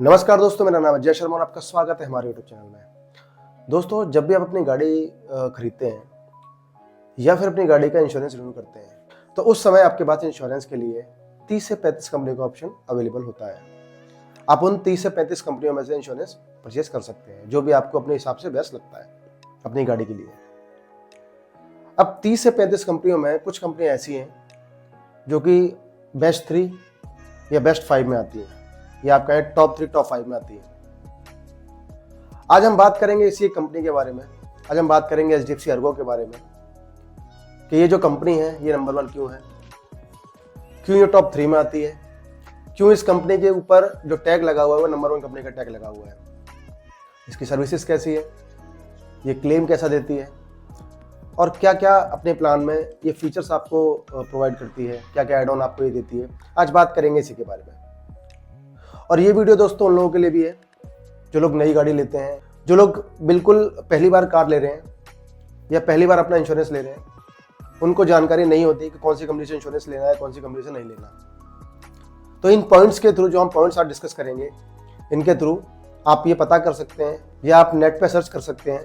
नमस्कार दोस्तों, मेरा नाम है जय शर्मा और आपका स्वागत है हमारे यूट्यूब चैनल में। दोस्तों, जब भी आप अपनी गाड़ी खरीदते हैं या फिर अपनी गाड़ी का इंश्योरेंस रिन्यू करते हैं तो उस समय आपके पास इंश्योरेंस के लिए 30 से 35 कंपनी का ऑप्शन अवेलेबल होता है। आप उन 30 से 35 कंपनियों में से इंश्योरेंस परचेज कर सकते हैं जो भी आपको अपने हिसाब से बेस्ट लगता है अपनी गाड़ी के लिए। अब 30 से 35 कंपनियों में कुछ कंपनियां ऐसी हैं जो कि बेस्ट 3 या बेस्ट 5 में आती है, या आप कहें टॉप 3 टॉप 5 में आती है। आज हम बात करेंगे इसी एक कंपनी के बारे में। आज हम बात करेंगे HDFC ERGO के बारे में कि ये जो कंपनी है ये नंबर 1 क्यों है, क्यों ये टॉप 3 में आती है, क्यों इस कंपनी के ऊपर जो टैग लगा हुआ है वो नंबर 1 कंपनी का टैग लगा हुआ है, इसकी सर्विसेज कैसी है, ये क्लेम कैसा देती है और क्या क्या अपने प्लान में ये फीचर्स आपको प्रोवाइड करती है, क्या क्या एड ऑन आपको ये देती है। आज बात करेंगे इसी के बारे में। और ये वीडियो दोस्तों उन लोगों के लिए भी है जो लोग नई गाड़ी लेते हैं, जो लोग बिल्कुल पहली बार कार ले रहे हैं या पहली बार अपना इंश्योरेंस ले रहे हैं। उनको जानकारी नहीं होती कि कौन सी कंपनी से इंश्योरेंस लेना है, कौन सी कंपनी से नहीं लेना। तो इन पॉइंट्स के थ्रू, जो हम पॉइंट्स आज डिस्कस करेंगे, इनके थ्रू आप ये पता कर सकते हैं या आप नेट पे सर्च कर सकते हैं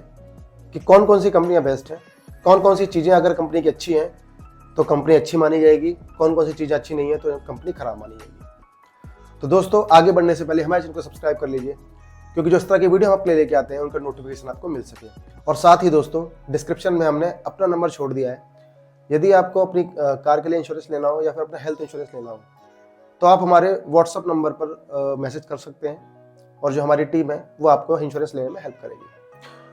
कि कौन कौन सी कंपनियां बेस्ट हैं, कौन कौन सी चीज़ें अगर कंपनी की अच्छी हैं तो कंपनी अच्छी मानी जाएगी, कौन कौन सी चीज़ें अच्छी नहीं है तो कंपनी खराब मानी जाएगी। तो दोस्तों, आगे बढ़ने से पहले हमारे चैनल को सब्सक्राइब कर लीजिए, क्योंकि जो इस तरह की वीडियो हम आप लेके आते हैं उनका नोटिफिकेशन आपको मिल सके। और साथ ही दोस्तों, डिस्क्रिप्शन में हमने अपना नंबर छोड़ दिया है। यदि आपको अपनी कार के लिए इंश्योरेंस लेना हो या फिर अपना हेल्थ इंश्योरेंस लेना हो तो आप हमारे व्हाट्सअप नंबर पर मैसेज कर सकते हैं और जो हमारी टीम है वो आपको इंश्योरेंस लेने में हेल्प करेगी।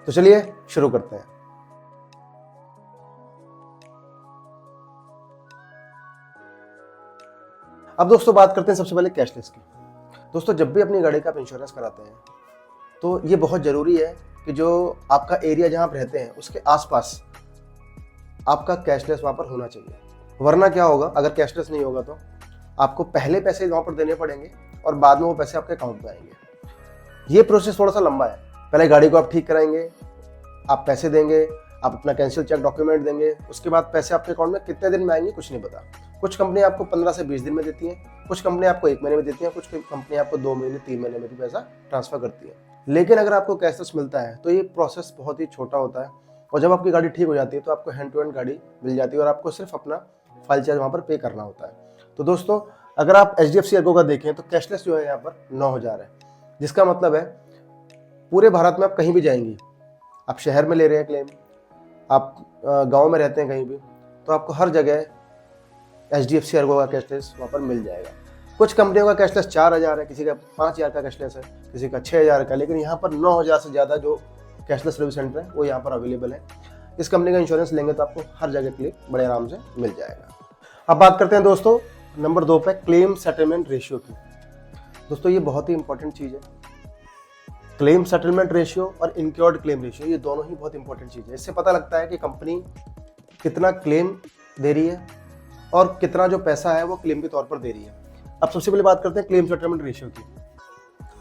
तो चलिए शुरू करते हैं। अब दोस्तों बात करते हैं सबसे पहले कैशलेस की। दोस्तों, जब भी अपनी गाड़ी का आप इंश्योरेंस कराते हैं तो ये बहुत ज़रूरी है कि जो आपका एरिया जहाँ आप रहते हैं उसके आसपास आपका कैशलेस वहाँ पर होना चाहिए। वरना क्या होगा, अगर कैशलेस नहीं होगा तो आपको पहले पैसे वहाँ पर देने पड़ेंगे और बाद में वो पैसे आपके अकाउंट में आएंगे। ये प्रोसेस थोड़ा सा लंबा है। पहले गाड़ी को आप ठीक कराएंगे, आप पैसे देंगे, आप अपना कैंसिल चेक डॉक्यूमेंट देंगे, उसके बाद पैसे आपके अकाउंट में कितने दिन में आएंगे कुछ नहीं पता। कुछ कंपनी आपको 15 से 20 दिन में देती हैं, कुछ कंपनी आपको 1 महीने में देती हैं, कुछ कंपनी आपको 2 महीने 3 महीने में भी पैसा ट्रांसफर करती है। लेकिन अगर आपको कैशलेस मिलता है तो ये प्रोसेस बहुत ही छोटा होता है और जब आपकी गाड़ी ठीक हो जाती है तो आपको हैंड टू हैंड गाड़ी मिल जाती है और आपको सिर्फ अपना फाइल चार्ज वहाँ पर पे करना होता है। तो दोस्तों, अगर आप HDFC ERGO का देखें तो कैशलेस जो है यहाँ पर 9,000 है, जिसका मतलब है पूरे भारत में आप कहीं भी जाएंगी, आप शहर में ले रहे हैं क्लेम, आप गाँव में रहते हैं कहीं भी, तो आपको हर जगह HDFC ERGO का कैशलेस वहाँ पर मिल जाएगा। कुछ कंपनियों का कैशलेस 4,000 है, किसी का 5,000 का कैशलेस है, किसी का 6,000 का, लेकिन यहाँ पर 9,000 से ज़्यादा जो कैशलेस सर्विस सेंटर है वो यहाँ पर अवेलेबल है। इस कंपनी का इंश्योरेंस लेंगे तो आपको हर जगह के लिए बड़े आराम से मिल जाएगा। अब बात करते हैं दोस्तों नंबर 2 पे क्लेम सेटलमेंट रेशियो की। दोस्तों, ये बहुत ही इंपॉर्टेंट चीज़ है। क्लेम सेटलमेंट रेशियो और इनक्योर्ड क्लेम रेशियो, ये दोनों ही बहुत इंपॉर्टेंट चीज़ है। इससे पता लगता है कि कंपनी कितना क्लेम दे रही है और कितना जो पैसा है वो क्लेम के तौर पर दे रही है। अब सबसे पहले बात करते हैं क्लेम सेटलमेंट रेशियो की।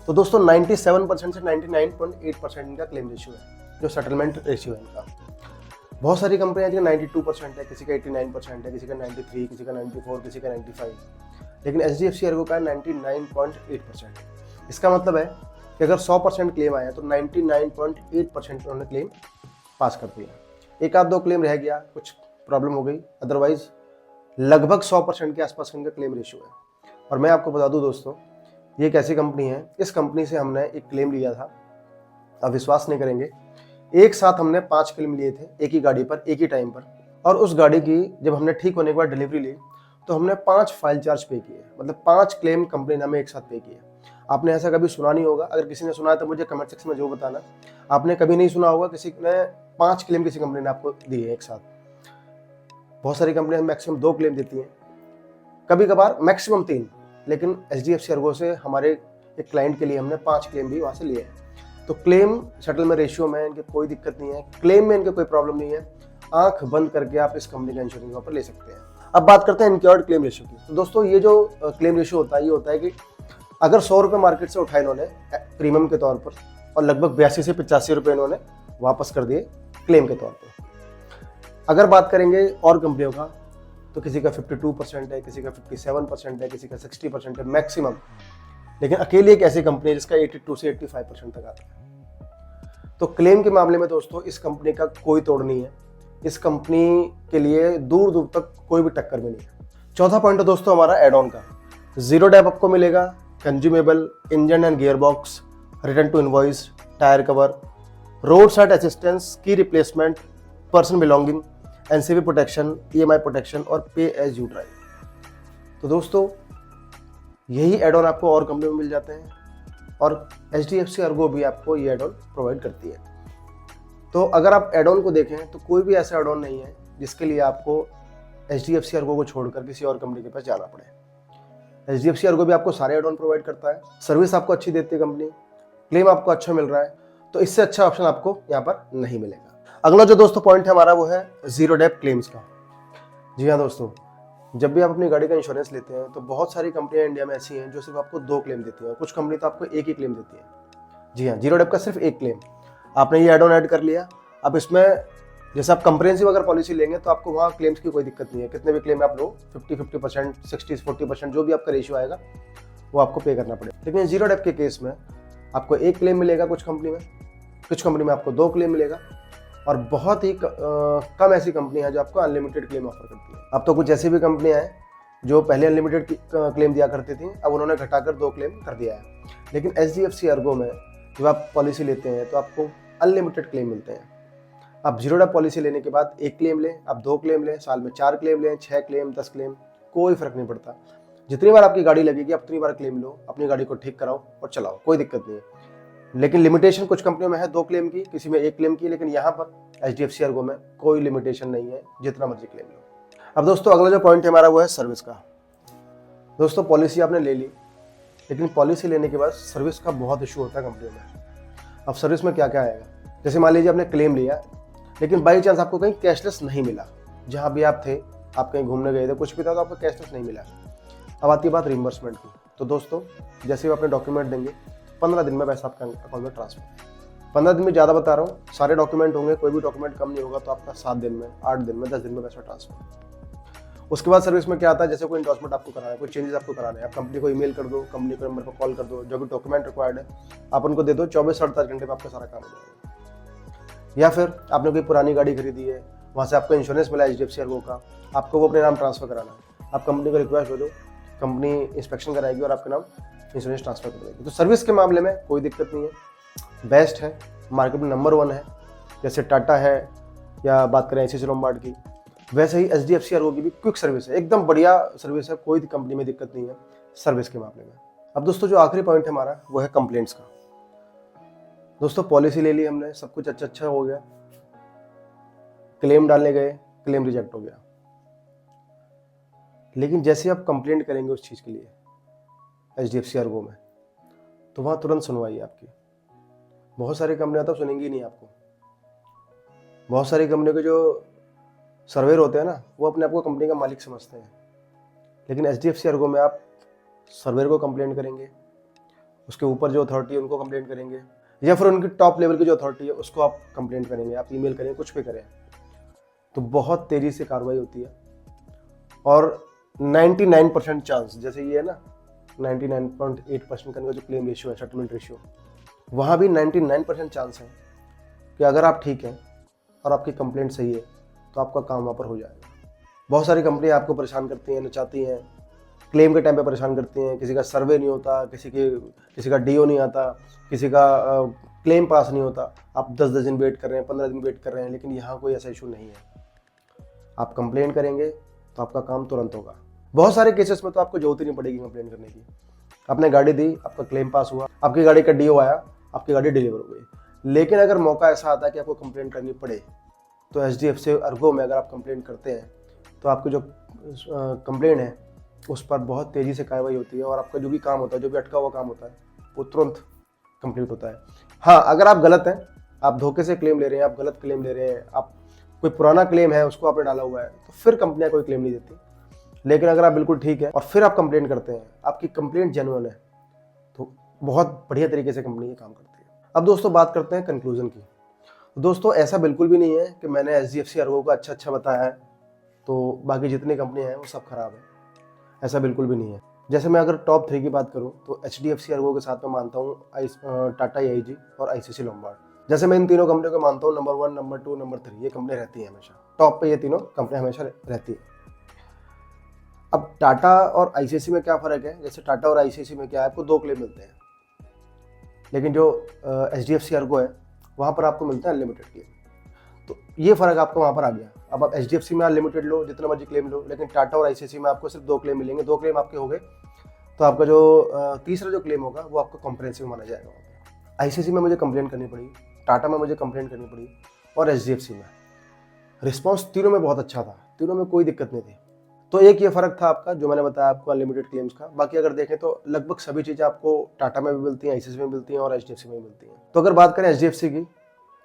तो दोस्तों 97% से 99.8% इनका क्लेम रेशियो है, जो सेटलमेंट रेशियो है इनका। बहुत सारी कंपनियां जिनका 92% है, किसी का 89% है, किसी का 93, किसी का 94, किसी का 95, लेकिन HDFC ERGO का 99.8%। इसका मतलब है कि अगर 100% क्लेम आया तो 99.8% उन्होंने क्लेम पास कर दिया। एक आध दो क्लेम रह गया, कुछ प्रॉब्लम हो गई, अदरवाइज लगभग 100% के आसपास इनका क्लेम रेशियो है। और मैं आपको बता दूं दोस्तों, ये एक ऐसी कंपनी है, इस कंपनी से हमने एक क्लेम लिया था, आप विश्वास नहीं करेंगे, एक साथ हमने 5 क्लेम लिए थे एक ही गाड़ी पर, एक ही टाइम पर। और उस गाड़ी की जब हमने ठीक होने के बाद डिलीवरी ली तो हमने 5 फाइल चार्ज पे किए, मतलब 5 क्लेम कंपनी ने हमें एक साथ पे किए। आपने ऐसा कभी सुना नहीं होगा, अगर किसी ने सुना है तो मुझे कमेंट सेक्शन में जो बताना। आपने कभी नहीं सुना होगा किसी ने 5 क्लेम किसी कंपनी ने आपको दिए एक साथ। बहुत सारी कंपनियां मैक्सिमम 2 क्लेम देती हैं, कभी कभार मैक्सिमम 3, लेकिन HDFC ERGO से हमारे एक क्लाइंट के लिए हमने 5 क्लेम भी वहाँ से लिए हैं। तो क्लेम सेटलमेंट रेशियो में इनके कोई दिक्कत नहीं है, क्लेम में इनके कोई प्रॉब्लम नहीं है। आंख बंद करके आप इस कंपनी का इंश्योरेंस वहाँ पर ले सकते हैं। अब बात करते हैं इनक्योर्ड क्लेम रेशियो की। तो दोस्तों, ये जो क्लेम रेशियो होता है, ये होता है कि अगर 100 रुपये मार्केट से उठाए इन्होंने प्रीमियम के तौर पर और लगभग 82 से 85 रुपये इन्होंने वापस कर दिए क्लेम के तौर पर। अगर बात करेंगे और कंपनियों का तो किसी का 52% है, किसी का 57% है, किसी का 60% है मैक्सिमम, लेकिन अकेली एक ऐसी कंपनी है जिसका 82 से 85% तक आता है। तो क्लेम के मामले में दोस्तों इस कंपनी का कोई तोड़ नहीं है, इस कंपनी के लिए दूर दूर तक कोई भी टक्कर भी नहीं है। चौथा पॉइंट है दोस्तों हमारा एड ऑन का। जीरो डेप आपको मिलेगा, consumable, engine and gear box, return to invoice, tyre cover, road side assistance, key replacement, person belonging, NCV protection, EMI protection और पे एज यू ड्राइव। तो दोस्तों यही एड ऑन आपको और company में मिल जाते हैं और HDFC अर्गो भी आपको ये एड ऑन प्रोवाइड करती है। तो अगर आप एड ऑन को देखें तो कोई भी ऐसा एड ऑन नहीं है जिसके लिए आपको HDFC अर्गो को छोड़कर किसी और कंपनी के पास जाना पड़े। HDFC अर्गो भी आपको सारे एड ऑन प्रोवाइड करता है, सर्विस आपको अच्छी देती है कंपनी, क्लेम आपको अच्छा मिल रहा है, तो इससे अच्छा ऑप्शन आपको यहाँ पर नहीं मिलेगा। अगला जो दोस्तों पॉइंट है हमारा वो है जीरो डेप क्लेम्स का। जी हाँ दोस्तों, जब भी आप अपनी गाड़ी का इंश्योरेंस लेते हैं तो बहुत सारी कंपनियां इंडिया में ऐसी हैं जो सिर्फ आपको 2 क्लेम देती हैं, कुछ कंपनी तो आपको एक ही क्लेम देती है। जी हाँ, जीरो डेप का सिर्फ एक क्लेम। आपने ये एड ऑन ऐड कर लिया, अब इसमें जैसे आप कंप्रेहेंसिव अगर पॉलिसी लेंगे तो आपको वहाँ क्लेम्स की कोई दिक्कत नहीं है, कितने भी क्लेम आप लो 50-50%, 60-40% जो भी आपका रेशियो आएगा वो आपको पे करना पड़ेगा। लेकिन जीरो डेप के केस में आपको एक क्लेम मिलेगा कुछ कंपनी में आपको 2 क्लेम मिलेगा और बहुत ही कम ऐसी कंपनी है जो आपको अनलिमिटेड क्लेम ऑफर करती है। अब तो कुछ ऐसी भी कंपनियां हैं जो पहले अनलिमिटेड क्लेम दिया करती थी, अब उन्होंने घटाकर 2 क्लेम कर दिया है। लेकिन HDFC अर्गो में जब आप पॉलिसी लेते हैं तो आपको अनलिमिटेड क्लेम मिलते हैं। आप जीरो डेप पॉलिसी लेने के बाद 1 क्लेम लें, आप 2 क्लेम लें, साल में 4 क्लेम लें, 6 क्लेम, 10 क्लेम, कोई फर्क नहीं पड़ता। जितनी बार आपकी गाड़ी लगेगी उतनी बार क्लेम लो, अपनी गाड़ी को ठीक कराओ और चलाओ, कोई दिक्कत नहीं है। लेकिन लिमिटेशन कुछ कंपनियों में है 2 क्लेम की, किसी में 1 क्लेम की, लेकिन यहाँ पर HDFC अर्गो में कोई लिमिटेशन नहीं है, जितना मर्जी क्लेम लो। अब दोस्तों अगला जो पॉइंट है हमारा वो है सर्विस का। दोस्तों पॉलिसी आपने ले ली, लेकिन पॉलिसी लेने के बाद सर्विस का बहुत इशू होता है कंपनी में। अब सर्विस में क्या क्या आएगा, जैसे मान लीजिए आपने क्लेम लिया लेकिन बाई चांस आपको कहीं कैशलेस नहीं मिला, जहाँ भी आप थे, आप कहीं घूमने गए थे, कुछ भी था तो आपको कैशलेस नहीं मिला। अब आती है बात रिम्बर्समेंट की। तो दोस्तों जैसे ही अपने डॉक्यूमेंट देंगे 15 दिन में पैसा आपका अकाउंट में ट्रांसफर। 15 दिन में ज़्यादा बता रहा हूँ, सारे डॉक्यूमेंट होंगे, कोई भी डॉक्यूमेंट कम नहीं होगा तो आपका 7 दिन में, 8 दिन में, 10 दिन में पैसा ट्रांसफर। उसके बाद सर्विस में क्या आता है, जैसे कोई इंडोर्समेंट आपको कराना है, कोई चेंजेस आपको कराना है, आप कंपनी को ईमेल कर दो, कंपनी के नंबर पर कॉल कर दो, जो भी डॉक्यूमेंट रिक्वायर्ड है आप उनको दे दो, 24 से 48 घंटे में आपका सारा काम हो जाएगा। या फिर आपने कोई पुरानी गाड़ी खरीदी है, वहाँ से आपको इंश्योरेंस मिला HDFC अर्गो का, आपको वो अपने नाम ट्रांसफर कराना है, आप कंपनी को रिक्वेस्ट दे दो, कंपनी इंस्पेक्शन कराएगी और आपके नाम इंश्योरेंस ट्रांसफर कर देगी। तो सर्विस के मामले में कोई दिक्कत नहीं है, बेस्ट है, मार्केट में नंबर 1 है। जैसे टाटा है या बात करें ACC लोम्बार्ड की, वैसे ही HDFC अर्गो की भी क्विक सर्विस है, एकदम बढ़िया सर्विस है, कोई कंपनी में दिक्कत नहीं है सर्विस के मामले में। अब दोस्तों जो आखिरी पॉइंट है हमारा वो है कंप्लेंट्स का। दोस्तों पॉलिसी ले ली हमने, सब कुछ अच्छा हो गया, क्लेम डालने गए, क्लेम रिजेक्ट हो गया, लेकिन जैसे आप कंप्लेंट करेंगे उस चीज़ के लिए HDFC अर्गो में, तो वहाँ तुरंत सुनवाई है आपकी। बहुत सारी कंपनियां तो सुनेंगी नहीं आपको। बहुत सारी कंपनियों के जो सर्वेयर होते हैं ना, वो अपने आप को कंपनी का मालिक समझते हैं, लेकिन HDFC अर्गो में आप सर्वेयर को कंप्लेंट करेंगे, उसके ऊपर जो अथॉरिटी है उनको कंप्लेंट करेंगे, या फिर उनकी टॉप लेवल की जो अथॉरिटी है उसको आप कंप्लेंट करेंगे, आप ईमेल करें, कुछ भी करें, तो बहुत तेज़ी से कार्रवाई होती है। और 99% चांस, जैसे ये है ना 99.8% का जो क्लेम रेशियो है, सेटलमेंट रेशियो, वहाँ भी 99% चांस है कि अगर आप ठीक हैं और आपकी कंप्लेंट सही है तो आपका काम वहाँ पर हो जाएगा। बहुत सारी कंपनियाँ आपको परेशान करती हैं, नचाती हैं, क्लेम के टाइम पे परेशान करती हैं, किसी का सर्वे नहीं होता, किसी का DO नहीं आता, किसी का क्लेम पास नहीं होता, आप 10-10 दिन वेट कर रहे हैं, 15 दिन वेट कर रहे हैं, लेकिन यहाँ कोई ऐसा इशू नहीं है। आप कंप्लेन करेंगे तो आपका काम तुरंत होगा। बहुत सारे केसेस में तो आपको जरूरत ही नहीं पड़ेगी कंप्लेन करने की। आपने गाड़ी दी, आपका क्लेम पास हुआ, आपकी गाड़ी का DO आया, आपकी गाड़ी डिलीवर हो गई। लेकिन अगर मौका ऐसा आता है कि आपको कंप्लेन करनी पड़े, तो HDFC अर्गो में अगर आप कंप्लेन करते हैं तो आपकी जो कंप्लेन है उस पर बहुत तेज़ी से कार्रवाई होती है और आपका जो भी काम होता है, जो भी अटका हुआ काम होता है, वो तुरंत कंप्लीट होता है। हाँ, अगर आप गलत हैं, आप धोखे से क्लेम ले रहे हैं, आप गलत क्लेम ले रहे हैं, आप कोई पुराना क्लेम है उसको आपने डाला हुआ है, तो फिर कंपनियां कोई क्लेम नहीं देती। लेकिन अगर आप बिल्कुल ठीक है और फिर आप कंप्लेंट करते हैं, आपकी कंप्लेंट जेन्युइन है, तो बहुत बढ़िया तरीके से कंपनी ये काम करती है। अब दोस्तों बात करते हैं कंक्लूजन की। दोस्तों ऐसा बिल्कुल भी नहीं है कि मैंने HDFC अर्गो को अच्छा बताया है तो बाकी जितनी कंपनियां हैं वो सब खराब है, ऐसा बिल्कुल भी नहीं है। जैसे मैं अगर टॉप 3 की बात करूं तो HDFC अर्गो के साथ में मानता हूं टाटा AIG और ICICI लोम्बार्ड। जैसे मैं इन तीनों कंपनियों को मानता हूं नंबर 1, नंबर 2, नंबर 3 ये कंपनी रहती है हमेशा टॉप पे, ये तीनों कंपनी हमेशा रहती है। अब टाटा और ICICI में क्या फ़र्क है, जैसे टाटा और ICICI में क्या है, आपको 2 क्लेम मिलते हैं, लेकिन जो HDFC अर्गो है वहाँ पर आपको मिलता है अनलिमिटेड क्लेम। तो ये फ़र्क आपको वहाँ पर आ गया। अब आप HDFC में अनलिमिटेड लो, जितना मर्जी क्लेम लो, लेकिन टाटा और ICICI में आपको सिर्फ 2 क्लेम मिलेंगे। 2 क्लेम आपके हो गए तो आपका जो तीसरा जो क्लेम होगा वो आपका कॉम्प्रिहेंसिव माना जाएगा वहाँ पर। ICICI में मुझे कंप्लेंट करनी पड़ी, टाटा में मुझे कंप्लेंट करनी पड़ी और HDFC में रिस्पॉन्स तीनों में बहुत अच्छा था, तीनों में कोई दिक्कत नहीं थी। तो एक ये फ़र्क था आपका जो मैंने बताया आपको अनलिमिटेड क्लेम्स का। बाकी अगर देखें तो लगभग सभी चीज़ें आपको टाटा में भी मिलती हैं, ICICI में मिलती हैं और HDFC में भी मिलती हैं। तो अगर बात करें HDFC की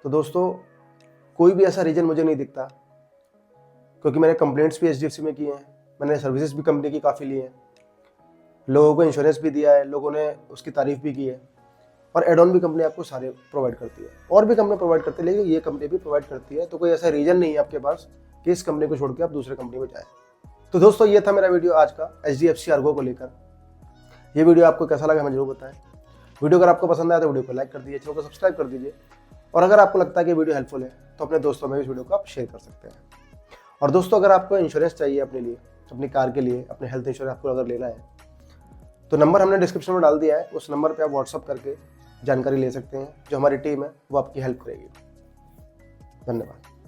तो दोस्तों कोई भी ऐसा रीज़न मुझे नहीं दिखता, क्योंकि मैंने कंप्लेंट्स भी HDFC में किए हैं, मैंने सर्विसेज भी कंपनी की काफ़ी ली हैं, लोगों को इंश्योरेंस भी दिया है, लोगों ने उसकी तारीफ़ भी की है, और एड ऑन भी कंपनी आपको सारे प्रोवाइड करती है। और भी कंपनी प्रोवाइड करती है, लेकिन ये कंपनी भी प्रोवाइड करती है। तो कोई ऐसा रीज़न नहीं है आपके पास कि इस कंपनी को छोड़ के आप दूसरे कंपनी में जाएँ। तो दोस्तों ये था मेरा वीडियो आज का HDFC अर्गो को लेकर। ये वीडियो आपको कैसा लगा हमें जरूर बताएं। वीडियो अगर आपको पसंद आया तो वीडियो को लाइक कर दीजिए, चैनल को सब्सक्राइब कर दीजिए, और अगर आपको लगता है कि वीडियो हेल्पफुल है तो अपने दोस्तों में इस वीडियो को आप शेयर कर सकते हैं। और दोस्तों अगर आपको इंश्योरेंस चाहिए अपने लिए, अपनी कार के लिए, अपने हेल्थ इंश्योरेंस आपको अगर लेना है तो नंबर हमने डिस्क्रिप्शन में डाल दिया है, उस नंबर पर आप व्हाट्सअप करके जानकारी ले सकते हैं। जो हमारी टीम है वो आपकी हेल्प करेगी। धन्यवाद।